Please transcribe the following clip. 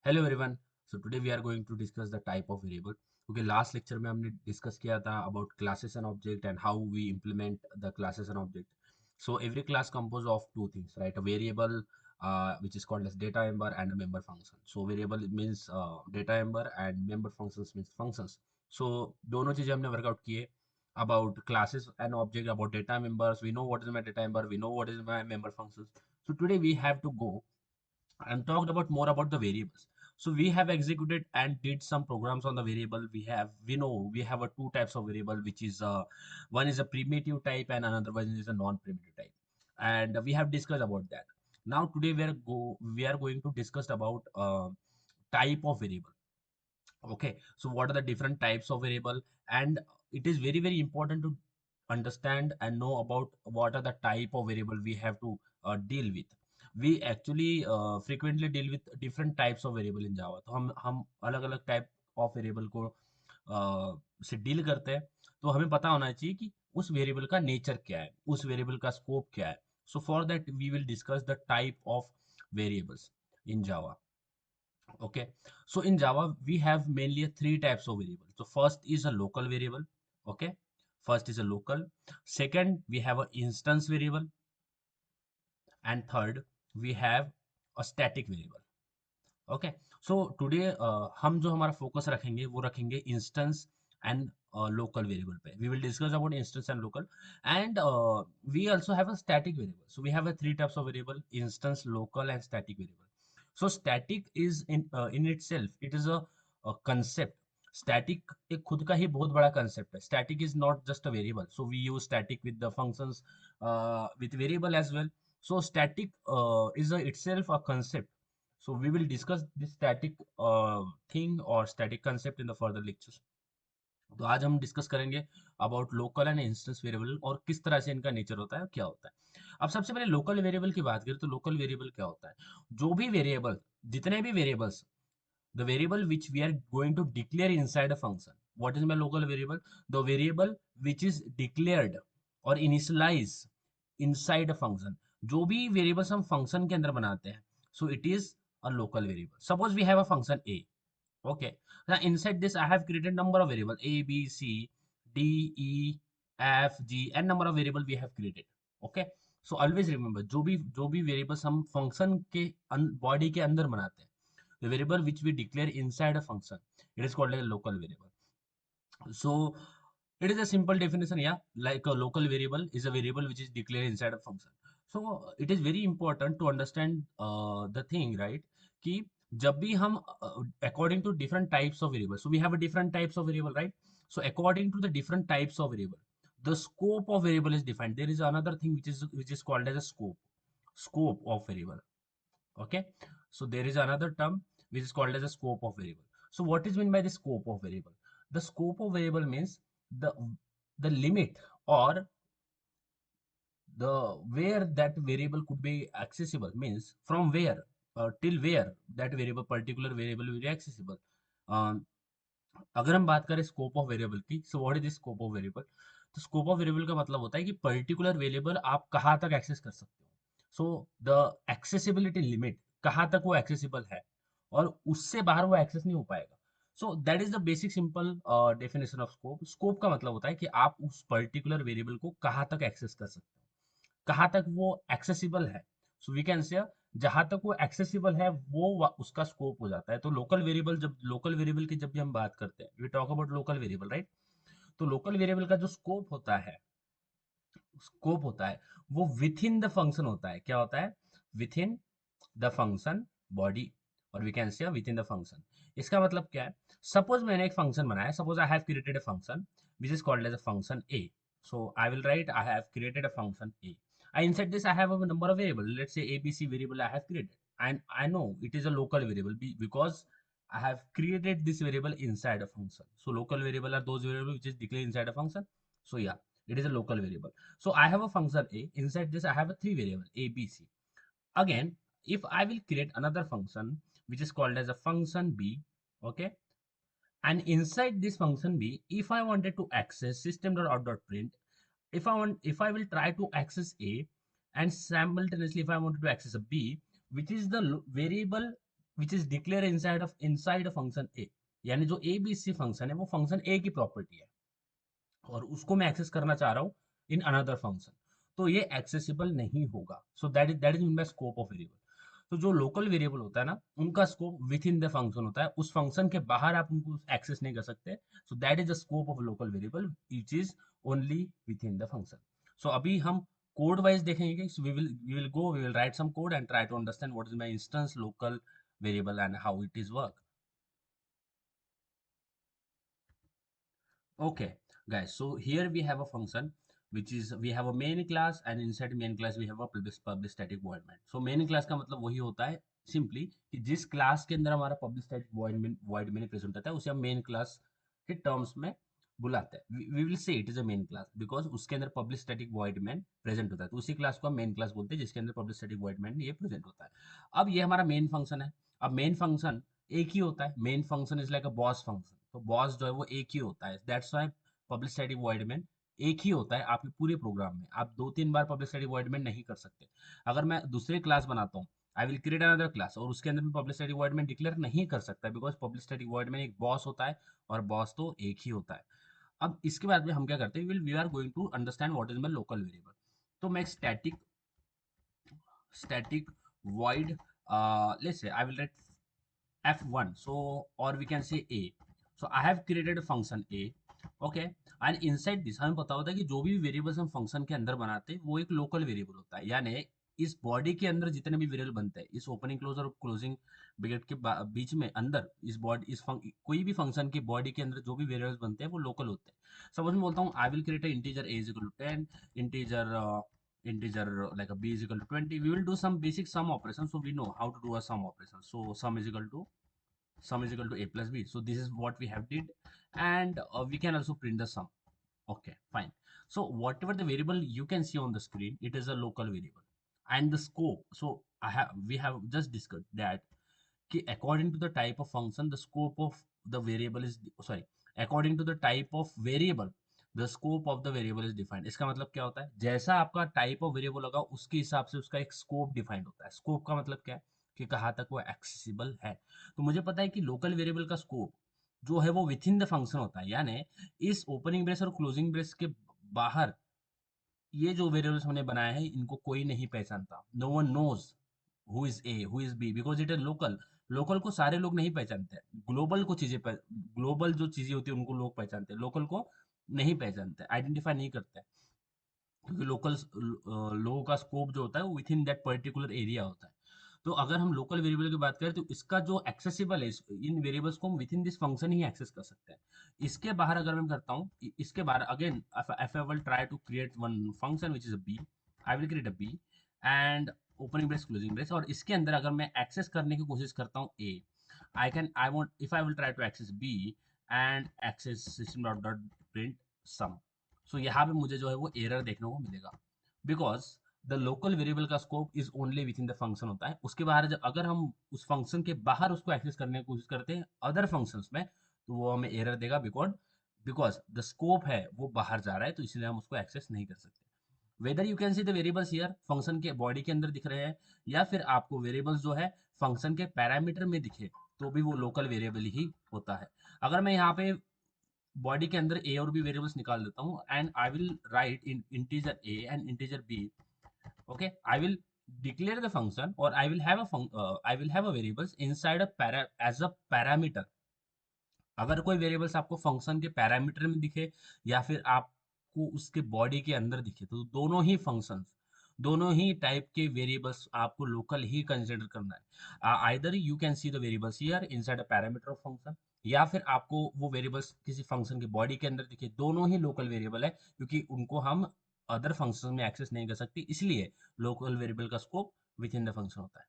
Hello everyone. So today we are going to discuss the type of variable. क्योंकि last lecture में हमने discuss किया था about classes and object and how we implement the classes and object. So every class composed of two things, right? A variable, which is called as data member, and a member function. So variable means data member and member functions means functions. So दोनों चीजें हमने workout किए about classes and object, about data members. We know what is my data member, we know what is my member functions. So today we have to go and talked about more about the variables. So we have executed and did some programs on the variable. We know we have a two types of variable, which is one is a primitive type and another one is a non-primitive type, and we have discussed about that. Now today we are going to discuss about type of variable. Okay, so what are the different types of variable, and it is very important to understand and know about what are the type of variable we have to deal with. We actually frequently deal with different types of variable in Java. तो हम अलग अलग type of variable को से deal करते हैं. तो हमें पता होना चाहिए कि उस वेरिएबल का नेचर क्या है, उस वेरिएबल का स्कोप क्या है. So for that we will discuss the type of variables in Java. Okay, so in Java we have mainly three types of variable. So first is a local variable. Okay, first is a local. Second, we have an instance variable, and third, we have a static variable. Okay, so today हम जो हमारा focus रखेंगे वो रखेंगे instance and local variable पे. We will discuss about instance and local, and we also have a static variable. So we have a three types of variable: instance, local, and static variable. So static is in itself it is a concept. Static एक खुद का ही बहुत बड़ा concept है. Static is not just a variable. So we use static with the functions, with variable as well. So static is itself a concept. So we will discuss this static thing or static concept in the further lectures. तो आज हम discuss करेंगे about local and instance variable और किस तरह से इनका nature होता है और क्या होता है. अब सबसे पहले लोकल वेरिएबल की बात करें तो लोकल वेरिएबल क्या होता है. जो भी वेरिएबल, जितने भी variables, the variable which we are going to declare inside a function. What is my local variable? The variable which is declared or initialized inside a function. जो भी वेरिएबल्स हम फंक्शन के अंदर बनाते हैं, so it is a local variable. Suppose we have a function a. Okay, now inside this I have created number of variable a, b, c, d, e, f, g, and number of variable we have created. Okay, so always remember जो भी variables हम function के body के अंदर बनाते हैं, the variable which we declare inside a function, it is called a local variable. So it is a simple definition, yeah. Like a local variable is a variable which is declared inside a function. So it is very important to understand the thing, right? कि जब भी हम according to different types of variable, so we have a different types of variable, right? So according to the different types of variable, the scope of variable is defined. There is another thing which is called as a scope of variable. Okay, so there is another term which is called as a scope of variable. So what is meant by the scope of variable? The scope of variable means the the limit or the where that variable could be accessible, means from where till where that variable, particular variable will be accessible. um, अगर हम बात करें scope of variable की, so what is the scope of variable. तो scope of variable का मतलब होता है कि पर्टिकुलर वेरिएबल आप कहाँ तक एक्सेस कर सकते हो. सो द एक्सेसिबिलिटी लिमिट, कहाँ तक वो एक्सेसिबल है और उससे बाहर वो एक्सेस नहीं हो पाएगा. सो that is the basic simple definition of scope. Scope का मतलब होता है कि आप उस पर्टिकुलर वेरिएबल को कहाँ तक एक्सेस कर सकते हो, कहाँ तक वो एक्सेसिबल है. सो वी कैन से जहां तक वो एक्सेसिबल है वो उसका स्कोप हो जाता है. तो लोकल वेरिएबल की जब भी हम बात करते हैं, we talk about local variable, right. तो लोकल वेरिएबल का जो स्कोप होता है वो विथ इन द फंक्शन होता है. क्या होता है? Within the function body, और we can say within the function. इसका मतलब क्या है? सपोज मैंने एक फंक्शन बनाया. Suppose I have created a function which is called as a function A. So I will write I have created a function A. I inside this I have a number of variable. Let's say ABC variable I have created, and I know it is a local variable because I have created this variable inside a function. So local variable are those variable which is declared inside a function. So yeah, it is a local variable. So I have a function A. Inside this I have a three variable A, B, C. Again, if I will create another function which is called as a function B, okay, and inside this function B, if I wanted to access system.out.print, if I will try to access A, and simultaneously if I wanted to access a B, which is the variable which is declare inside a function A, यानी जो A B C function है वो function ए की property है और उसको मैं access करना चाह रहा हूँ इन अनदर फंक्शन, तो ये एक्सेसिबल नहीं होगा। सो that is mean by scope of variable. तो जो लोकल वेरिएबल होता है ना, उनका scope with in the function होता है, उस फंक्शन के बाहर आप उनको एक्सेस नहीं कर सकते। So that is the scope of local variable which is only within the function. So अभी हम कोड वाइज देखेंगे, we will write some code and try to understand what is my instance local variable and how it is work. Okay, guys. So here we have a function which is we have a main class and inside main class we have a public static void main. So main class का मतलब वही होता है simply कि जिस class के अंदर हमारा public static void main present होता है उसे हम main class के टर्म्स में बुलाते हैं। We will say it is a main class because उसके अंदर public static void main present होता है, तो उसी क्लास को हम main class बोलते हैं जिसके अंदर public static void main ये प्रेजेंट होता है। अब ये हमारा मेन फंक्शन है। अब मेन फंक्शन एक ही होता है, main function is like a boss function, तो बॉस जो है वो एक ही होता है, that's why public static void main एक ही होता है आपके पूरे प्रोग्राम में। आप दो तीन बार पब्लिक स्टैटिक वॉइड मेन नहीं कर सकते। अगर मैं दूसरी क्लास बनाता हूँ, आई विल क्रिएट अनदर क्लास और उसके अंदर मैं public static void main declare नहीं कर सकता because public static void main एक बॉस होता है और बॉस तो एक ही होता है। अब इसके बाद में हम क्या करते हैं, we are going to understand what is my local variable. तो मैं static void let's say I will write f1, so or we can say a. So I have created a function a, okay, and inside this हमें पता होता है कि जो भी variables हम फंक्शन के अंदर बनाते हैं वो एक लोकल वेरिएबल होता है, यानी इस बॉडी के अंदर जितने भी वेरिएबल बनते हैं इस ओपनिंग क्लोज और क्लोजिंग ब्रैकेट के बीच में अंदर इस बॉडी कोई भी फंक्शन की बॉडी के अंदर जो भी वेरिएबल्स बनते हैं वो लोकल होते हैं। सपोज मैं बोलता हूँ आई will create integer a is equal to 10, integer like a b is equal to 20, we will do some basic sum operation, so we know how to do a sum operation. So sum is equal to a plus b, so this is what we have did, and we can also print the sum. Okay, fine. So whatever the variable you can see on the screen, it is a local variable. And the scope, so we have just discussed that according to the type of function the scope of the variable is, sorry, according to the type of variable the scope of the variable is defined। इसका मतलब क्या होता है, जैसा आपका type of variable होगा उसके हिसाब से उसका एक स्कोप डिफाइंड होता है। स्कोप का मतलब क्या है कि कहाँ तक वो एक्सेसिबल है। तो मुझे पता है कि लोकल वेरिएबल का स्कोप जो है वो विथ इन द फंक्शन होता है, यानी इस ओपनिंग ब्रेस और क्लोजिंग ब्रेस के बाहर ये जो वेरिएबल्स हमने बनाए हैं इनको कोई नहीं पहचानता। No one knows who is A who is B because it is local. Local को सारे लोग नहीं पहचानते, ग्लोबल को चीजें ग्लोबल जो चीजें होती है उनको लोग पहचानते हैं, लोकल को नहीं पहचानते, आइडेंटिफाई नहीं करते, क्योंकि लोकल लोगों का स्कोप जो होता है वो with in that particular area होता है। तो अगर हम लोकल वेरिएबल की बात करें तो इसका जो एक्सेसिबल है इन वेरिएबल्स को हम विद इन दिस फंक्शन ही एक्सेस कर सकते हैं। इसके बाहर अगर मैं करता हूँ, इसके बाहर again if I will try to create one function which is A B, I will create A B and opening brace closing brace, और इसके अंदर अगर मैं एक्सेस करने की कोशिश करता हूँ A, I want if I will try to access B and access system dot dot print sum, so यहाँ पे मुझे जो है वो एरर देखने को मिलेगा बिकॉज द लोकल वेरिएबल का scope is only with in the function होता है। उसके बाहर जब अगर हम उस फंक्शन के बाहर उसको एक्सेस करने की कोशिश करते हैं अदर फंक्शंस में, तो वो हमें एरर देगा बिकॉज बिकॉज द स्कोप है वो बाहर जा रहा है, तो इसलिए हम उसको एक्सेस नहीं कर सकते। Whether you can see the variables here function के बॉडी के अंदर दिख रहे हैं या फिर आपको वेरिएबल्स जो है फंक्शन के पैरामीटर में दिखे, तो भी वो लोकल वेरिएबल ही होता है। अगर मैं यहाँ पे बॉडी के अंदर ए और बी वेरिएबल्स निकाल देता हूँ and I will write in integer A and integer B, okay, I will declare the function or I will have a variables inside a as a parameter। अगर कोई वेरिएबल्स आपको function के parameter में दिखे या फिर आपको उसके बॉडी के अंदर दिखे, तो दोनों ही फंक्शंस दोनों ही टाइप के वेरिएबल्स आपको लोकल ही कंसिडर करना है। Either you can see the variables here inside a parameter of function, या फिर आपको वो वेरिएबल्स किसी फंक्शन के बॉडी के अंदर दिखे, दोनों ही लोकल वेरिएबल है क्योंकि उनको हम अदर फंक्शन में एक्सेस नहीं कर सकते, इसलिए लोकल वेरिएबल का scope with in the function होता है।